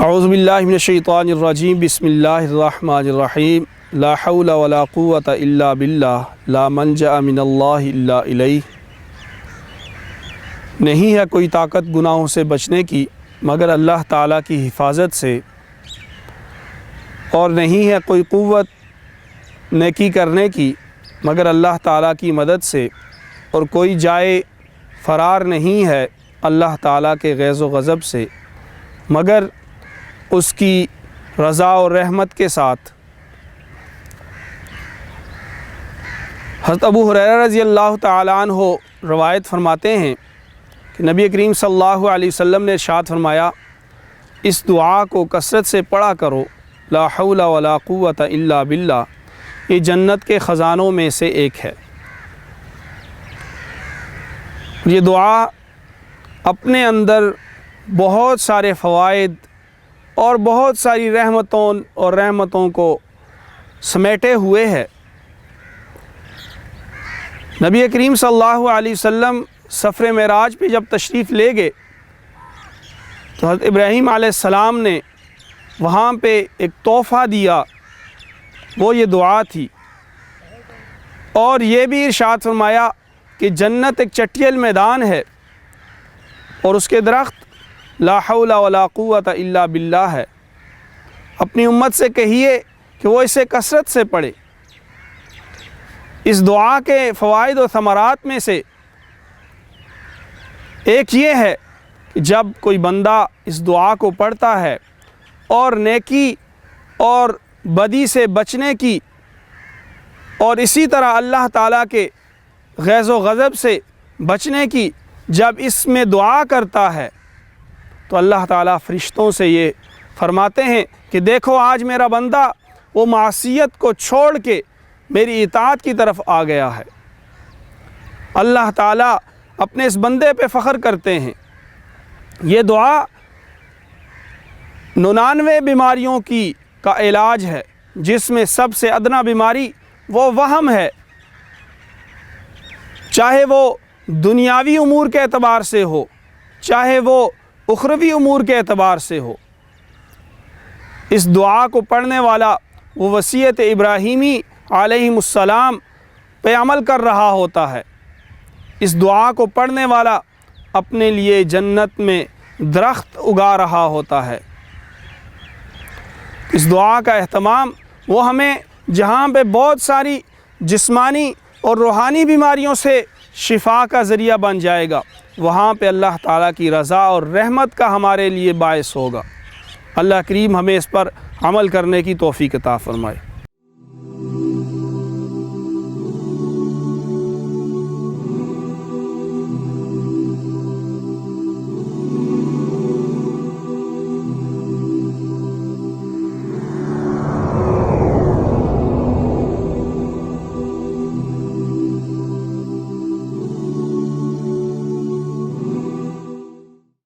اعوذ باللہ من الشیطان الرجیم بسم اللہ الرحمن الرحیم لا حول ولا قوة الا باللہ لا منجأ من اللہ الا الیہ۔ نہیں ہے کوئی طاقت گناہوں سے بچنے کی مگر اللہ تعالیٰ کی حفاظت سے، اور نہیں ہے کوئی قوت نیکی کرنے کی مگر اللہ تعالیٰ کی مدد سے، اور کوئی جائے فرار نہیں ہے اللہ تعالیٰ کے غیظ و غضب سے مگر اس کی رضا اور رحمت کے ساتھ۔ حضرت ابو ہریرہ رضی اللہ تعالیٰ عنہ روایت فرماتے ہیں کہ نبی کریم صلی اللہ علیہ وسلم نے ارشاد فرمایا، اس دعا کو کثرت سے پڑھا کرو، لا حول ولا قوة الا باللہ، یہ جنت کے خزانوں میں سے ایک ہے۔ یہ دعا اپنے اندر بہت سارے فوائد اور بہت ساری رحمتوں کو سمیٹے ہوئے ہے۔ نبی کریم صلی اللہ علیہ وسلم سفر معراج پہ جب تشریف لے گئے تو حضرت ابراہیم علیہ السلام نے وہاں پہ ایک تحفہ دیا، وہ یہ دعا تھی، اور یہ بھی ارشاد فرمایا کہ جنت ایک چٹیل میدان ہے اور اس کے درخت لا حول ولا قوة الا باللہ ہے۔ اپنی امت سے کہیے کہ وہ اسے کثرت سے پڑھے۔ اس دعا کے فوائد و ثمرات میں سے ایک یہ ہے کہ جب کوئی بندہ اس دعا کو پڑھتا ہے اور نیکی اور بدی سے بچنے کی اور اسی طرح اللہ تعالیٰ کے غیظ و غضب سے بچنے کی جب اس میں دعا کرتا ہے تو اللہ تعالیٰ فرشتوں سے یہ فرماتے ہیں کہ دیکھو آج میرا بندہ وہ معصیت کو چھوڑ کے میری اطاعت کی طرف آ گیا ہے۔ اللہ تعالیٰ اپنے اس بندے پہ فخر کرتے ہیں۔ یہ دعا 99 بیماریوں کا علاج ہے، جس میں سب سے ادنا بیماری وہ وہم ہے، چاہے وہ دنیاوی امور کے اعتبار سے ہو چاہے وہ اخروی امور کے اعتبار سے ہو۔ اس دعا کو پڑھنے والا وہ وصیت ابراہیمی علیہ السلام پہ عمل کر رہا ہوتا ہے۔ اس دعا کو پڑھنے والا اپنے لیے جنت میں درخت اگا رہا ہوتا ہے۔ اس دعا کا اہتمام وہ ہمیں جہاں پہ بہت ساری جسمانی اور روحانی بیماریوں سے شفا کا ذریعہ بن جائے گا، وہاں پہ اللہ تعالیٰ کی رضا اور رحمت کا ہمارے لیے باعث ہوگا۔ اللہ کریم ہمیں اس پر عمل کرنے کی توفیق عطا فرمائے۔